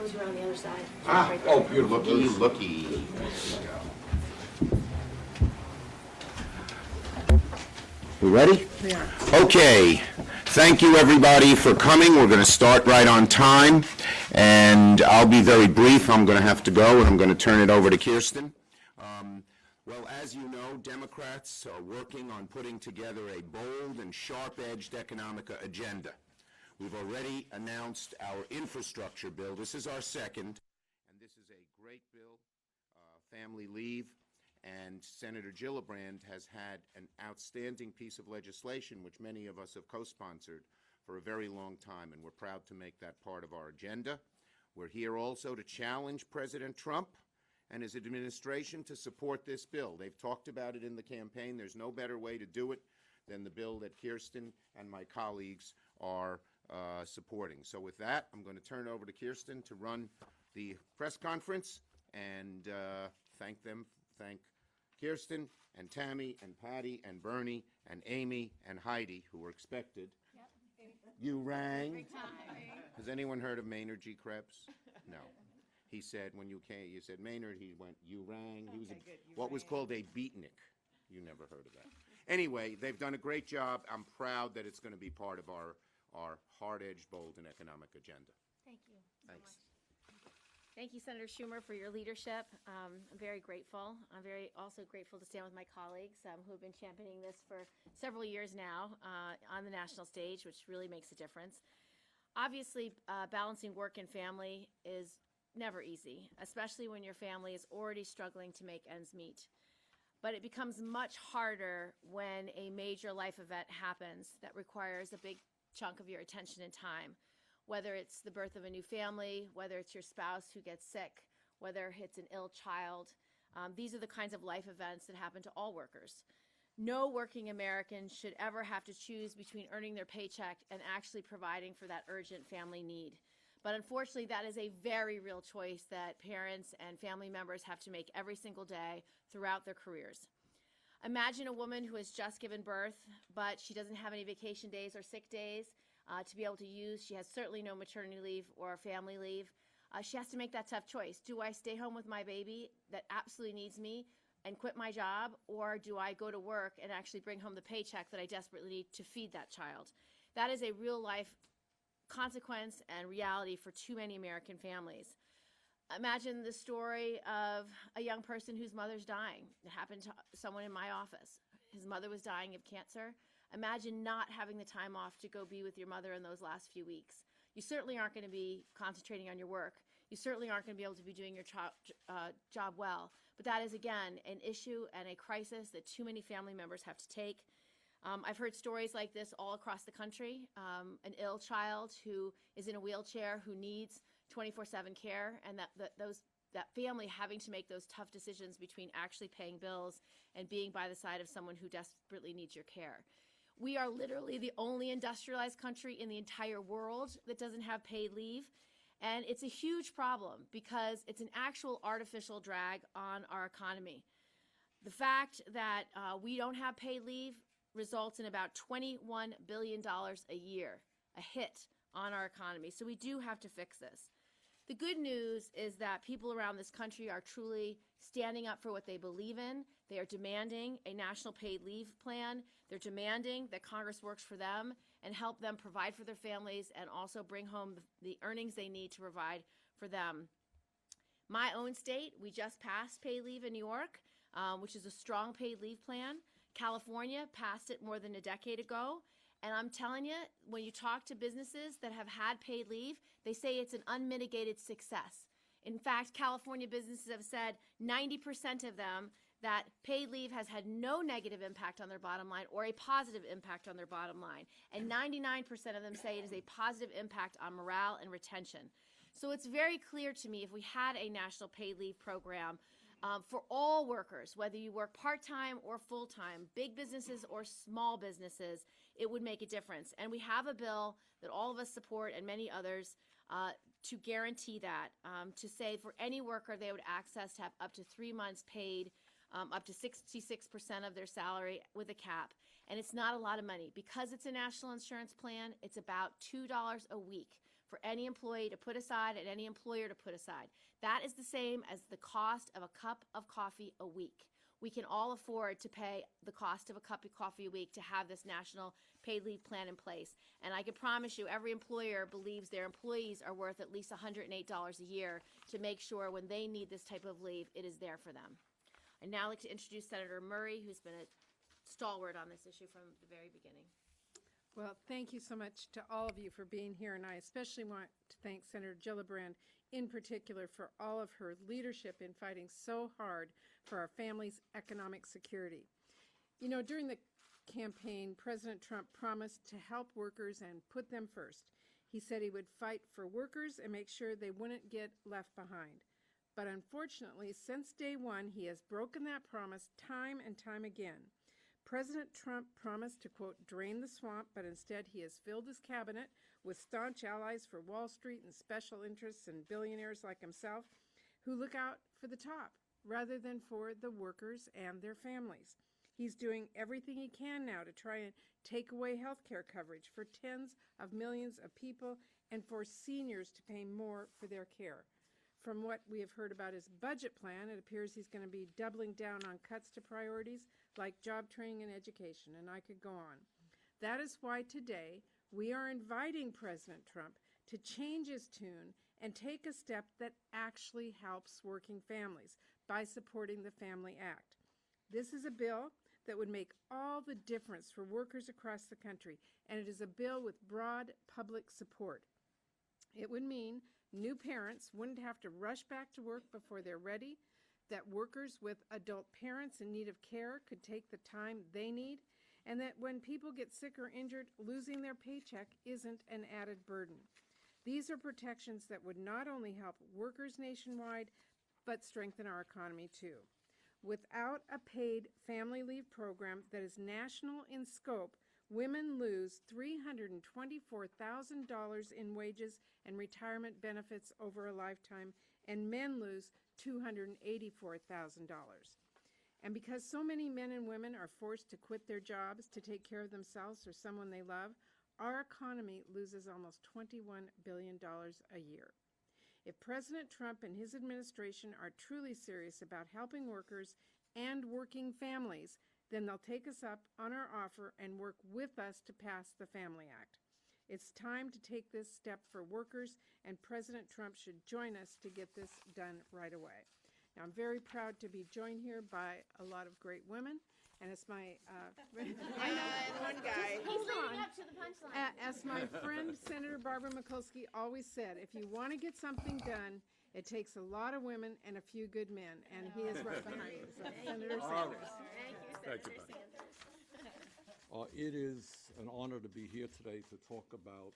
comes around the other side. Ah, Right there. oh, you're looky. There you go. We ready? We are. Okay. Thank you, everybody, for coming. We're going to start right on time, and I'll be very brief. I'm going to have to go, and I'm going to turn it over to Kirsten. Well, as you know, Democrats are working on putting together a bold and sharp-edged economic agenda. We've already announced our infrastructure bill. This is our second, and this is a great bill, family leave. And Senator Gillibrand has had an outstanding piece of legislation, which many of us have co-sponsored for a very long time, and we're proud to make that part of our agenda. We're here also to challenge President Trump and his administration to support this bill. They've talked about it in the campaign. There's no better way to do it than the bill that Kirsten and my colleagues are supporting. So with that, I'm going to turn it over to Kirsten to run the press conference and thank Kirsten and Tammy and Patty and Bernie and Amy and Heidi, who were expected. Yep. You rang. Every time. Has anyone heard of Maynard G. Krebs? No. He said when you came, you said Maynard. He went. You rang. He was what was called a beatnik. You never heard of that. Anyway, they've done a great job. I'm proud that it's going to be part of our hard-edged, bold, and economic agenda. Thank you. Thanks. Thank you, Senator Schumer, for your leadership. I'm very grateful. I'm also grateful to stand with my colleagues who have been championing this for several years now on the national stage, which really makes a difference. Obviously, balancing work and family is never easy, especially when your family is already struggling to make ends meet. But it becomes much harder when a major life event happens that requires a big chunk of your attention and time. Whether it's the birth of a new family, whether it's your spouse who gets sick, whether it's an ill child. These are the kinds of life events that happen to all workers. No working American should ever have to choose between earning their paycheck and actually providing for that urgent family need. But unfortunately, that is a very real choice that parents and family members have to make every single day throughout their careers. Imagine a woman who has just given birth, but she doesn't have any vacation days or sick days to be able to use. She has certainly no maternity leave or family leave. She has to make that tough choice. Do I stay home with my baby that absolutely needs me and quit my job, or do I go to work and actually bring home the paycheck that I desperately need to feed that child? That is a real life consequence and reality for too many American families. Imagine the story of a young person whose mother's dying. It happened to someone in my office. His mother was dying of cancer. Imagine not having the time off to go be with your mother in those last few weeks. You certainly aren't going to be concentrating on your work. You certainly aren't going to be able to be doing your job well. But that is, again, an issue and a crisis that too many family members have to take. I've heard stories like this all across the country. An ill child who is in a wheelchair who needs 24/7 care, and that family having to make those tough decisions between actually paying bills and being by the side of someone who desperately needs your care. We are literally the only industrialized country in the entire world that doesn't have paid leave. And it's a huge problem because it's an actual artificial drag on our economy. The fact that we don't have paid leave results in about $21 billion a year, a hit on our economy. So we do have to fix this. The good news is that people around this country are truly standing up for what they believe in. They are demanding a national paid leave plan. They're demanding that Congress works for them and help them provide for their families and also bring home the earnings they need to provide for them. My own state, we just passed paid leave in New York, which is a strong paid leave plan. California passed it more than a decade ago. And I'm telling you, when you talk to businesses that have had paid leave, they say it's an unmitigated success. In fact, California businesses have said 90% of them that paid leave has had no negative impact on their bottom line or a positive impact on their bottom line. And 99% of them say it is a positive impact on morale and retention. So it's very clear to me if we had a national paid leave program for all workers, whether you work part-time or full-time, big businesses or small businesses, it would make a difference. And we have a bill that all of us support and many others to guarantee that, to say for any worker they would access to have up to 3 months paid, up to 66% of their salary with a cap. And it's not a lot of money. Because it's a national insurance plan, it's about $2 a week for any employee to put aside and any employer to put aside. That is the same as the cost of a cup of coffee a week. We can all afford to pay the cost of a cup of coffee a week to have this national paid leave plan in place. And I can promise you, every employer believes their employees are worth at least $108 a year to make sure when they need this type of leave, it is there for them. I'd now like to introduce Senator Murray, who's been a stalwart on this issue from the very beginning. Well, thank you so much to all of you for being here, and I especially want to thank Senator Gillibrand in particular for all of her leadership in fighting so hard for our families' economic security. You know, during the campaign, President Trump promised to help workers and put them first. He said he would fight for workers and make sure they wouldn't get left behind. But unfortunately, since day one, he has broken that promise time and time again. President Trump promised to, quote, drain the swamp, but instead he has filled his cabinet with staunch allies for Wall Street and special interests and billionaires like himself who look out for the top rather than for the workers and their families. He's doing everything he can now to try and take away health care coverage for tens of millions of people and for seniors to pay more for their care. From what we have heard about his budget plan, it appears he's going to be doubling down on cuts to priorities like job training and education, and I could go on. That is why today we are inviting President Trump to change his tune and take a step that actually helps working families by supporting the Family Act. This is a bill that would make all the difference for workers across the country, and it is a bill with broad public support. It would mean new parents wouldn't have to rush back to work before they're ready, that workers with adult parents in need of care could take the time they need, and that when people get sick or injured, losing their paycheck isn't an added burden. These are protections that would not only help workers nationwide, but strengthen our economy too. Without a paid family leave program that is national in scope, women lose $324,000 in wages and retirement benefits over a lifetime, and men lose $284,000. And because so many men and women are forced to quit their jobs to take care of themselves or someone they love, our economy loses almost $21 billion a year. If President Trump and his administration are truly serious about helping workers and working families, then they'll take us up on our offer and work with us to pass the Family Act. It's time to take this step for workers, and President Trump should join us to get this done right away. Now, I'm very proud to be joined here by a lot of great women, and it's my one guy. He's leading up to the punchline. as my friend Senator Barbara Mikulski always said, if you want to get something done, it takes a lot of women and a few good men, and he is right behind you. So, Senator Sanders. Thank you, Thank you, Senator Sanders. It is an honor to be here today to talk about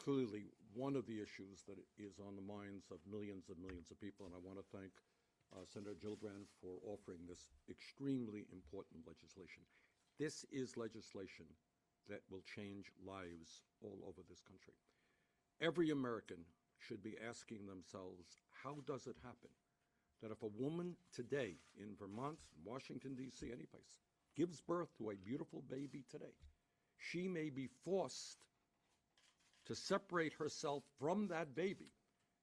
clearly one of the issues that is on the minds of millions and millions of people, and I want to thank Senator Gillibrand for offering this extremely important legislation. This is legislation that will change lives all over this country. Every American should be asking themselves, how does it happen that if a woman today in Vermont, Washington, D.C., any place, gives birth to a beautiful baby today, she may be forced to separate herself from that baby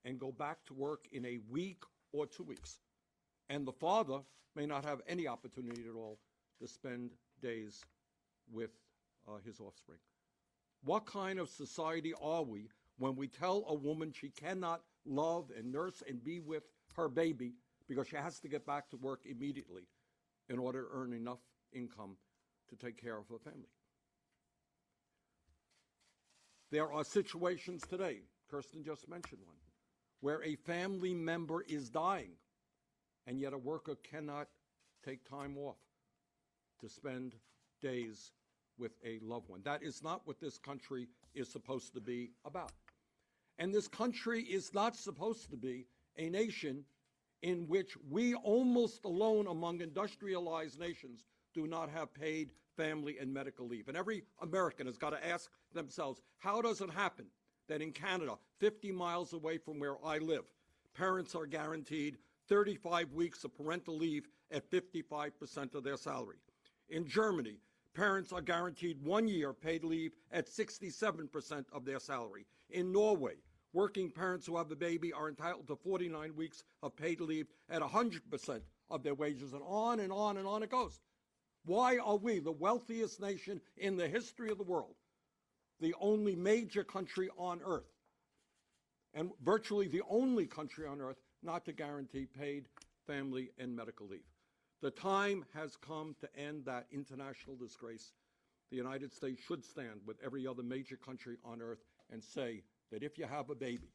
and go back to work in a week or 2 weeks. And the father may not have any opportunity at all to spend days with his offspring. What kind of society are we when we tell a woman she cannot love and nurse and be with her baby because she has to get back to work immediately in order to earn enough income to take care of her family? There are situations today, Kirsten just mentioned one, where a family member is dying, and yet a worker cannot take time off to spend days with a loved one. That is not what this country is supposed to be about. And this country is not supposed to be a nation in which we, almost alone among industrialized nations, do not have paid family and medical leave. And every American has got to ask themselves, how does it happen that in Canada, 50 miles away from where I live, parents are guaranteed 35 weeks of parental leave at 55% of their salary? In Germany, parents are guaranteed 1 year paid leave at 67% of their salary. In Norway, working parents who have a baby are entitled to 49 weeks of paid leave at 100% of their wages, and on and on and on it goes. Why are we, the wealthiest nation in the history of the world, the only major country on earth, and virtually the only country on earth not to guarantee paid family and medical leave? The time has come to end that international disgrace. The United States should stand with every other major country on earth and say that if you have a baby,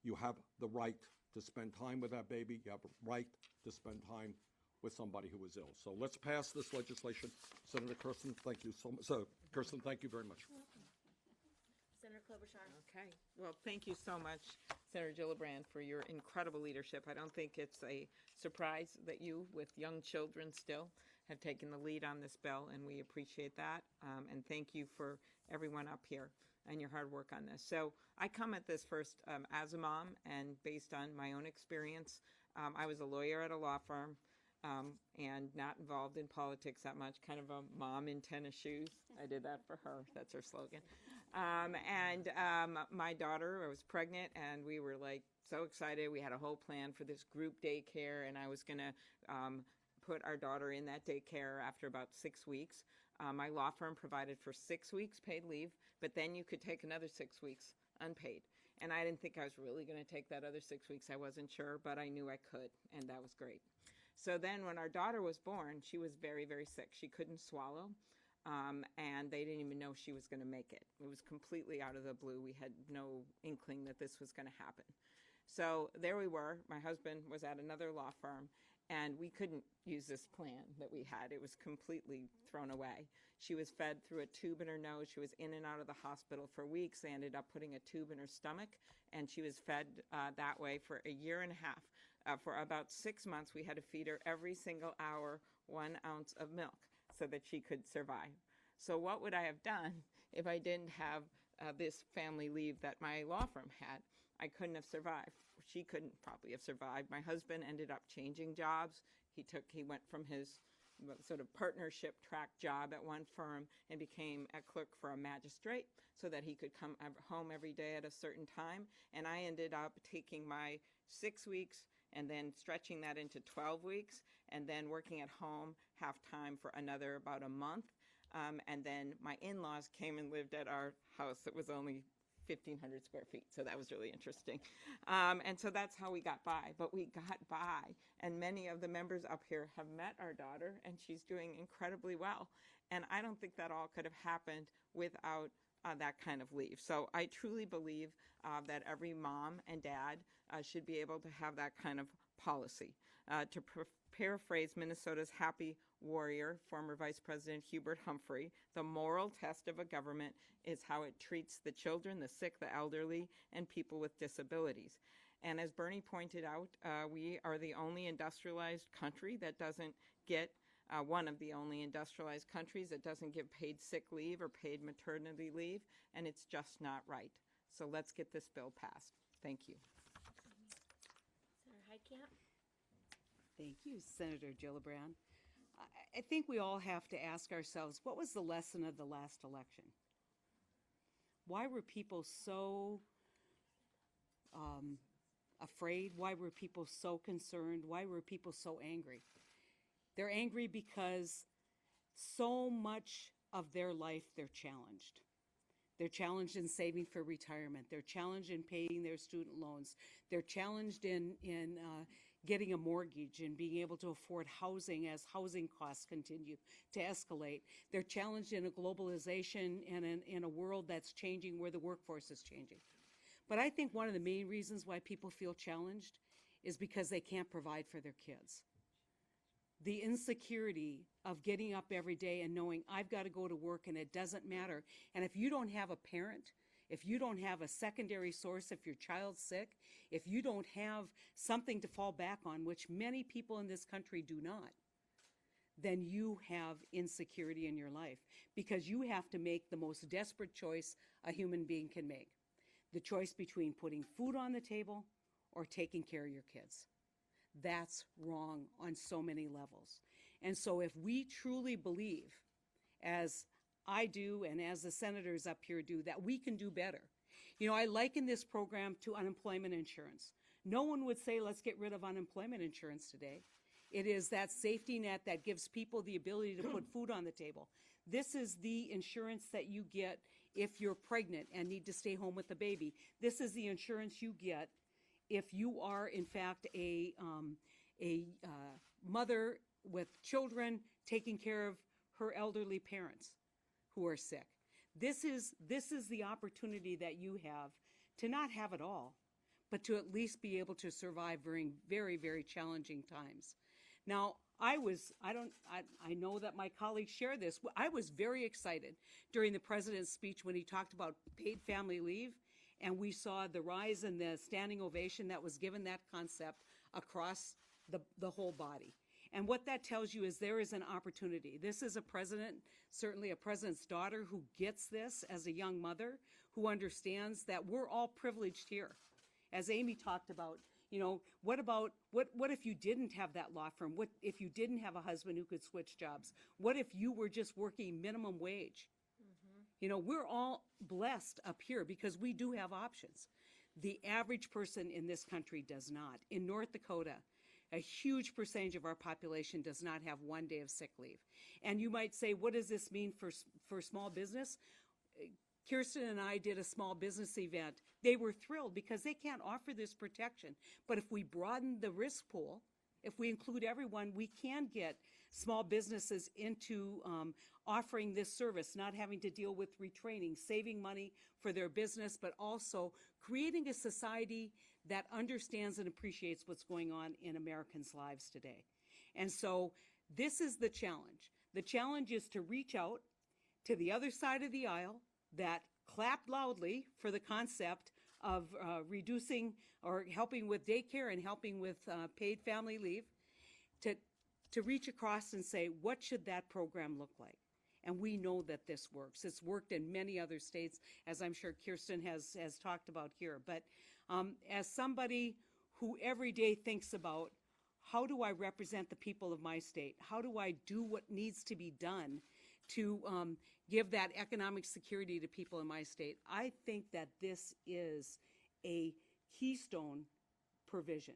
you have the right to spend time with that baby. You have a right to spend time with somebody who is ill. So let's pass this legislation. Senator Kirsten, thank you so much. Kirsten, thank you very much. Senator Klobuchar. Okay. Well, thank you so much, Senator Gillibrand, for your incredible leadership. I don't think it's a surprise that you, with young children still, have taken the lead on this bill, and we appreciate that. And thank you for everyone up here and your hard work on this. So I come at this first as a mom, and based on my own experience. I was a lawyer at a law firm. And not involved in politics that much, kind of a mom in tennis shoes. I did that for her. That's her slogan. My daughter, I was pregnant, and we were like so excited. We had a whole plan for this group daycare, and I was going to put our daughter in that daycare after about 6 weeks. My law firm provided for 6 weeks paid leave, but then you could take another 6 weeks unpaid. And I didn't think I was really going to take that other 6 weeks. I wasn't sure, but I knew I could, and that was great. So then when our daughter was born, she was very, very sick. She couldn't swallow, and they didn't even know she was going to make it. It was completely out of the blue. We had no inkling that this was going to happen. So there we were. My husband was at another law firm, and we couldn't use this plan that we had. It was completely thrown away. She was fed through a tube in her nose. She was in and out of the hospital for weeks. They ended up putting a tube in her stomach, and she was fed that way for a year and a half. For about 6 months, we had to feed her every single hour 1 ounce of milk so that she could survive. So what would I have done if I didn't have this family leave that my law firm had? I couldn't have survived. She couldn't probably have survived. My husband ended up changing jobs. He went from his sort of partnership track job at one firm and became a clerk for a magistrate so that he could come home every day at a certain time. And I ended up taking my 6 weeks and then stretching that into 12 weeks, and then working at home half-time for another about a month. And then my in-laws came and lived at our house that was only 1,500 square feet, so that was really interesting. And so that's how we got by, but we got by. And many of the members up here have met our daughter, and she's doing incredibly well. And I don't think that all could have happened without that kind of leave. So I truly believe that every mom and dad should be able to have that kind of policy. To paraphrase Minnesota's happy warrior, former Vice President Hubert Humphrey, the moral test of a government is how it treats the children, the sick, the elderly, and people with disabilities. And as Bernie pointed out, we are the only industrialized country that doesn't get one of the only industrialized countries that doesn't give paid sick leave or paid maternity leave, and it's just not right. So let's get this bill passed. Thank you. Senator Heitkamp. Thank you, Senator Gillibrand. I think we all have to ask ourselves, what was the lesson of the last election? Why were people so afraid? Why were people so concerned? Why were people so angry? They're angry because so much of their life they're challenged. They're challenged in saving for retirement. They're challenged in paying their student loans. They're challenged in getting a mortgage and being able to afford housing as housing costs continue to escalate. They're challenged in a globalization and in a world that's changing, where the workforce is changing. But I think one of the main reasons why people feel challenged is because they can't provide for their kids. The insecurity of getting up every day and knowing I've got to go to work and it doesn't matter. And if you don't have a parent, if you don't have a secondary source, if your child's sick, if you don't have something to fall back on, which many people in this country do not, then you have insecurity in your life, because you have to make the most desperate choice a human being can make. The choice between putting food on the table or taking care of your kids. That's wrong on so many levels. And so if we truly believe as I do and as the senators up here do, that we can do better. You know, I liken this program to unemployment insurance. No one would say, let's get rid of unemployment insurance today. It is that safety net that gives people the ability to put food on the table. This is the insurance that you get if you're pregnant and need to stay home with the baby. This is the insurance you get if you are, in fact, a mother with children taking care of her elderly parents who are sick. This is the opportunity that you have to not have it all, but to at least be able to survive during very, very challenging times. Now, I know that my colleagues share this. I was very excited during the president's speech when he talked about paid family leave, and we saw the rise in the standing ovation that was given that concept across the whole body. And what that tells you is there is an opportunity. This is a president, certainly a president's daughter, who gets this as a young mother, who understands that we're all privileged here. As Amy talked about, you know, what if you didn't have that law firm? What if you didn't have a husband who could switch jobs? What if you were just working minimum wage? You know, we're all blessed up here because we do have options. The average person in this country does not. In North Dakota, a huge percentage of our population does not have 1 day of sick leave. And you might say, what does this mean for small business? Kirsten and I did a small business event. They were thrilled because they can't offer this protection. But if we broaden the risk pool, if we include everyone, we can get small businesses into offering this service, not having to deal with retraining, saving money for their business, but also creating a society that understands and appreciates what's going on in Americans' lives today. And so this is the challenge. The challenge is to reach out to the other side of the aisle that clapped loudly for the concept of reducing or helping with daycare and helping with paid family leave, to reach across and say, what should that program look like? And we know that this works. It's worked in many other states, as I'm sure Kirsten has talked about here. But as somebody who every day thinks about, how do I represent the people of my state? How do I do what needs to be done to give that economic security to people in my state? I think that this is a keystone provision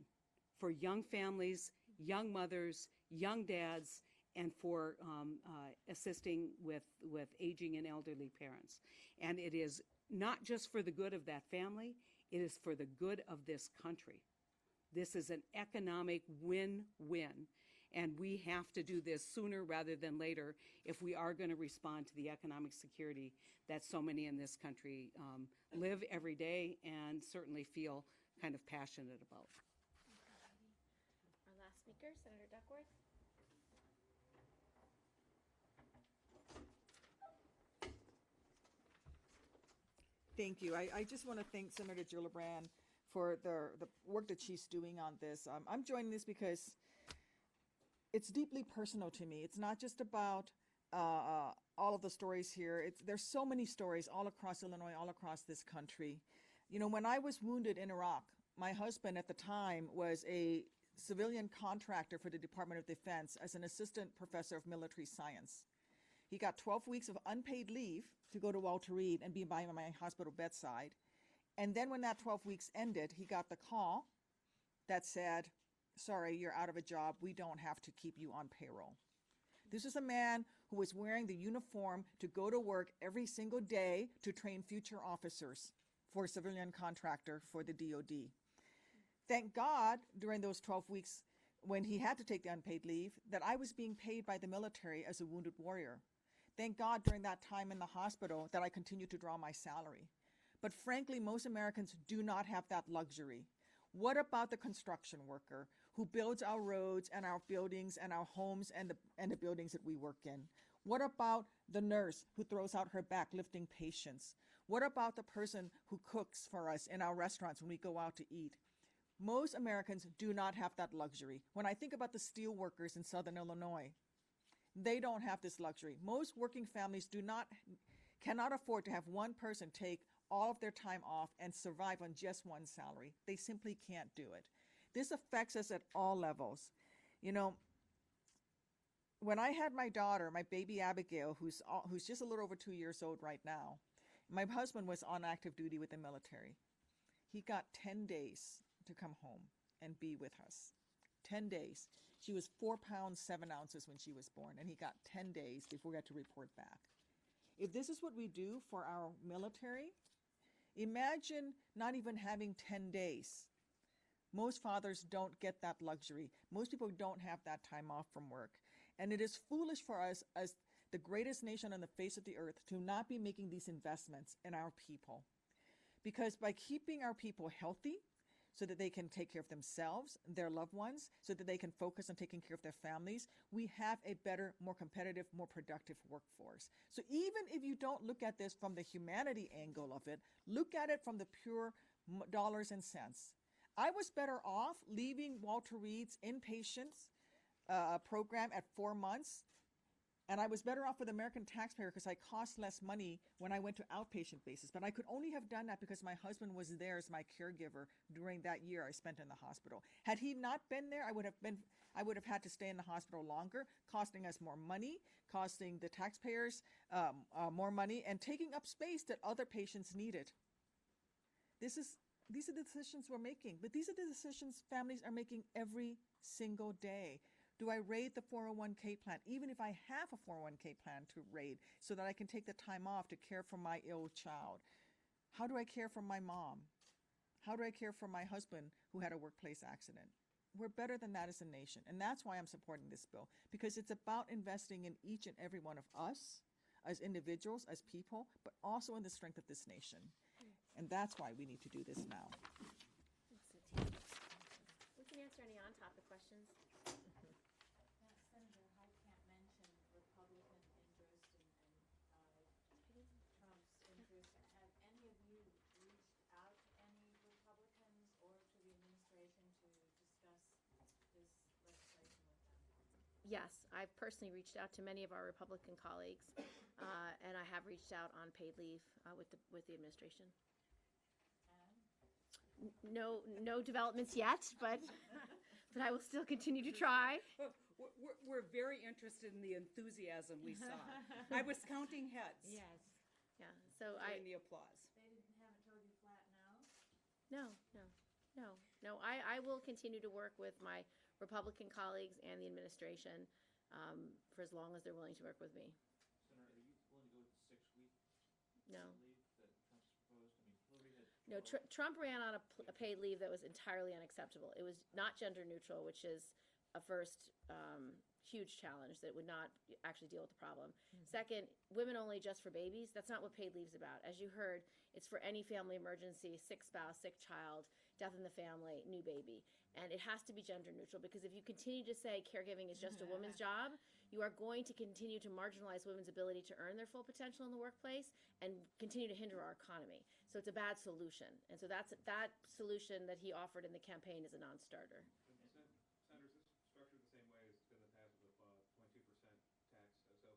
for young families, young mothers, young dads, and for assisting with aging and elderly parents. And it is not just for the good of that family, it is for the good of this country. This is an economic win-win, and we have to do this sooner rather than later if we are going to respond to the economic security that so many in this country live every day and certainly feel kind of passionate about. Our last speaker, Senator Duckworth. Thank you. I just want to thank Senator Gillibrand for the work that she's doing on this. I'm joining this because it's deeply personal to me. It's not just about all of the stories here. There's so many stories all across Illinois, all across this country. You know, when I was wounded in Iraq, my husband at the time was a civilian contractor for the Department of Defense as an assistant professor of military science. He got 12 weeks of unpaid leave to go to Walter Reed and be by my hospital bedside. And then when that 12 weeks ended, he got the call that said, sorry, you're out of a job. We don't have to keep you on payroll. This is a man who was wearing the uniform to go to work every single day to train future officers for a civilian contractor for the DOD. Thank God during those 12 weeks when he had to take the unpaid leave that I was being paid by the military as a wounded warrior. Thank God during that time in the hospital that I continued to draw my salary. But frankly, most Americans do not have that luxury. What about the construction worker who builds our roads and our buildings and our homes and the buildings that we work in? What about the nurse who throws out her back lifting patients? What about the person who cooks for us in our restaurants when we go out to eat? Most Americans do not have that luxury. When I think about the steel workers in Southern Illinois, they don't have this luxury. Most working families cannot afford to have one person take all of their time off and survive on just one salary. They simply can't do it. This affects us at all levels. You know, when I had my daughter, my baby Abigail, who's just a little over 2 years old right now, my husband was on active duty with the military. He got 10 days to come home and be with us. 10 days. She was 4 pounds, 7 ounces when she was born, and he got 10 days before we had to report back. If this is what we do for our military, imagine not even having 10 days. Most fathers don't get that luxury. Most people don't have that time off from work. And it is foolish for us as the greatest nation on the face of the earth to not be making these investments in our people. Because by keeping our people healthy, so that they can take care of themselves, their loved ones, so that they can focus on taking care of their families, we have a better, more competitive, more productive workforce. So even if you don't look at this from the humanity angle of it, look at it from the pure dollars and cents. I was better off leaving Walter Reed's inpatient program at 4 months, and I was better off for the American taxpayer because I cost less money when I went to outpatient basis. But I could only have done that because my husband was there as my caregiver during that year I spent in the hospital. Had he not been there, I would have had to stay in the hospital longer, costing us more money, costing the taxpayers more money, and taking up space that other patients needed. These are the decisions we're making, but these are the decisions families are making every single day. Do I raid the 401k plan, even if I have a 401k plan to raid, so that I can take the time off to care for my ill child? How do I care for my mom? How do I care for my husband who had a workplace accident? We're better than that as a nation, and that's why I'm supporting this bill, because it's about investing in each and every one of us as individuals, as people, but also in the strength of this nation. And that's why we need to do this now. We can answer any on-topic questions. Senator Hyde can't mention Republican interest and Trump's interest. Have any of you reached out to any Republicans or to the administration to discuss this legislation with them? Yes, I've personally reached out to many of our Republican colleagues, and I have reached out on paid leave with the administration. No developments yet, but I will still continue to try. We're very interested in the enthusiasm we saw. I was counting heads. Yes. Yeah. So during the applause. They haven't told you flat no? No. I will continue to work with my Republican colleagues and the administration for as long as they're willing to work with me. Senator, are you willing to go with the 6-week No. leave that Trump's proposed? I mean, Hillary had No, Trump ran on a paid leave that was entirely unacceptable. It was not gender neutral, which is a first huge challenge that would not actually deal with the problem. Second, women only just for babies. That's not what paid leave is about. As you heard, it's for any family emergency, sick spouse, sick child, death in the family, new baby. And it has to be gender neutral, because if you continue to say caregiving is just a woman's job, you are going to continue to marginalize women's ability to earn their full potential in the workplace and continue to hinder our economy. So it's a bad solution. And so that solution that he offered in the campaign is a non-starter. Senator, is this structured the same way as it's been in the past with 22% tax? So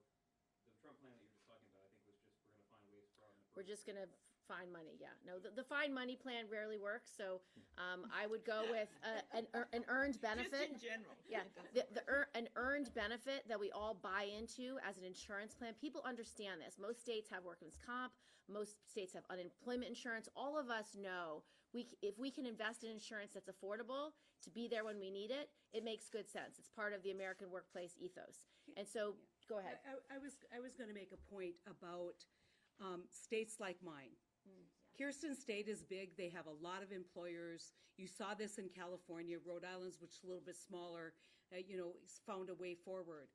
the Trump plan that you were just talking about, I think, was just we're going to find ways to broaden the We're just going to find money, yeah. No, the find money plan rarely works, so I would go with an earned benefit. Just in general. Yeah, an earned benefit that we all buy into as an insurance plan. People understand this. Most states have workman's comp. Most states have unemployment insurance. All of us know if we can invest in insurance that's affordable to be there when we need it, it makes good sense. It's part of the American workplace ethos. And so, go ahead. I was going to make a point about states like mine. Kirsten State is big. They have a lot of employers. You saw this in California. Rhode Island's, which is a little bit smaller, found a way forward.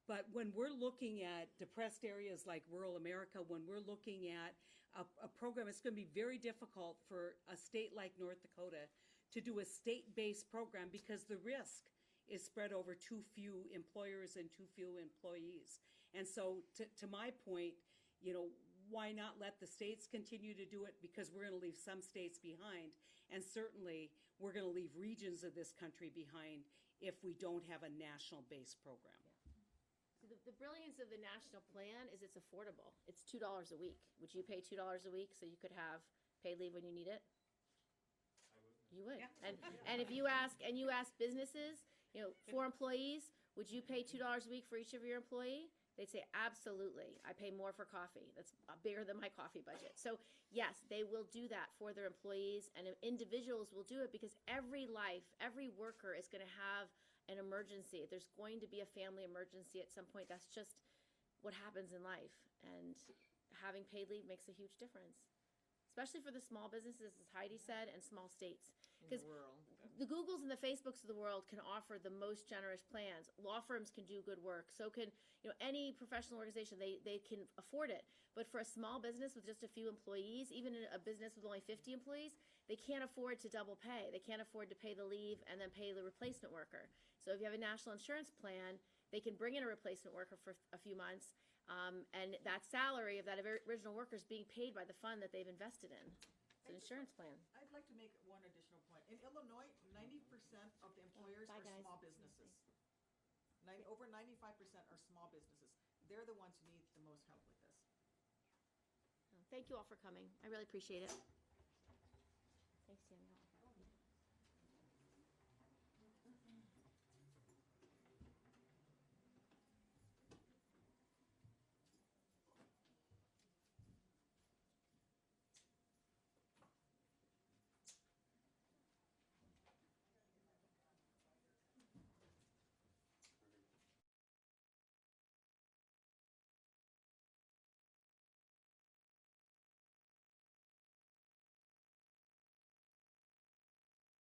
But when we're looking at depressed areas like rural America, when we're looking at a program, it's going to be very difficult for a state like North Dakota to do a state-based program because the risk is spread over too few employers and too few employees. And so to my point, why not let the states continue to do it, because we're going to leave some states behind, and certainly we're going to leave regions of this country behind if we don't have a national-based program. So the brilliance of the national plan is it's affordable. It's $2 a week. Would you pay $2 a week so you could have paid leave when you need it? I would. You would. Yeah. And if you ask businesses, 4 employees, Would you pay $2 a week for each of your employee? They'd say, absolutely. I pay more for coffee. That's bigger than my coffee budget. So yes, they will do that for their employees, and individuals will do it because every life, every worker is going to have an emergency. There's going to be a family emergency at some point. That's just what happens in life. And having paid leave makes a huge difference, especially for the small businesses, as Heidi said, and small states. Because the Googles and the Facebooks of the world can offer the most generous plans. Law firms can do good work. So can any professional organization. They can afford it. But for a small business with just a few employees, even a business with only 50 employees, they can't afford to double pay. They can't afford to pay the leave and then pay the replacement worker. So if you have a national insurance plan, they can bring in a replacement worker for a few months, and that salary of that original worker is being paid by the fund that they've invested in. It's an insurance plan. I'd like to make one additional point. In Illinois, 90% of the employers Bye, are guys. small businesses. Over 95% are small businesses. They're the ones who need the most help with this. Thank you all for coming. I really appreciate it.